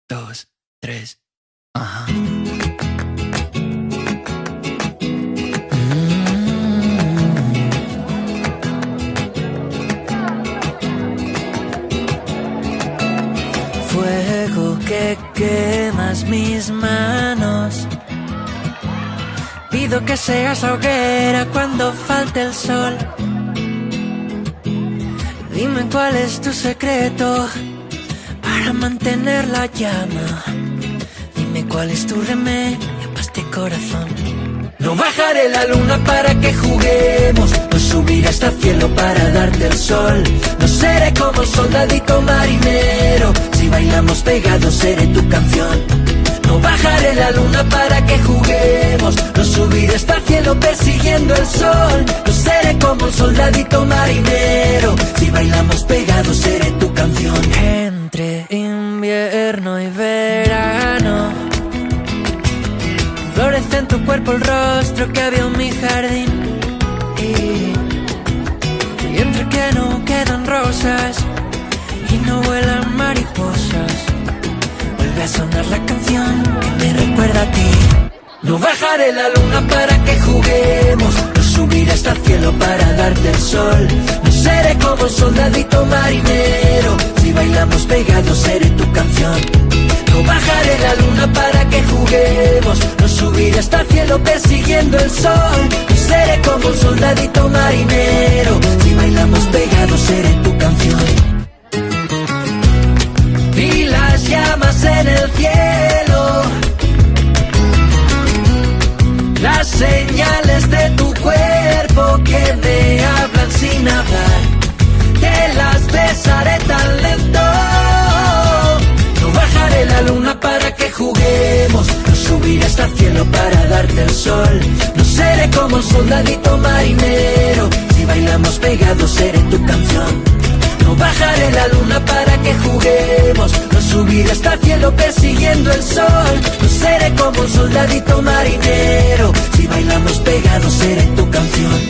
dos, tres. Ajá. Fuego que quemas mis manos. Pido que seas hoguera cuando falte el sol. Dime cuál es tu secreto para mantener la llama. Dime cuál es tu remedio para este corazón. No bajaré la luna para que juguemos, no subiré hasta el cielo para darte el sol. No seré como un soldadito marinero, si bailamos pegados seré tu canción. No bajaré la luna para que juguemos, no subiré hasta el cielo persiguiendo el sol. No seré como un soldadito marinero, si bailamos pegados seré tu canción. Entre invierno y verano, florece en tu cuerpo el rostro que vio en mi jardín. Y entre que no quedan rosas y no vuelan mariposas, vuelve a sonar la canción que me recuerda a ti. No bajaré la luna para que juguemos, no subiré hasta el cielo para darte el sol. No seré como un soldadito marinero, si bailamos pegados seré tu canción. No bajaré la luna para que juguemos, no subiré hasta el cielo persiguiendo el sol. No seré como un soldadito marinero, si bailamos pegados seré tu canción. Vi las llamas en el cielo, las señales de tu cuerpo que me hablan sin hablar, te las besaré tan lento. No bajaré la luna para que juguemos, no subiré hasta el cielo para darte el sol. No seré como un soldadito marinero, si bailamos pegados seré tu canción. No bajaré la luna para que juguemos, no subiré hasta el cielo persiguiendo el sol. No seré como un soldadito marinero, si bailamos pegados seré tu canción.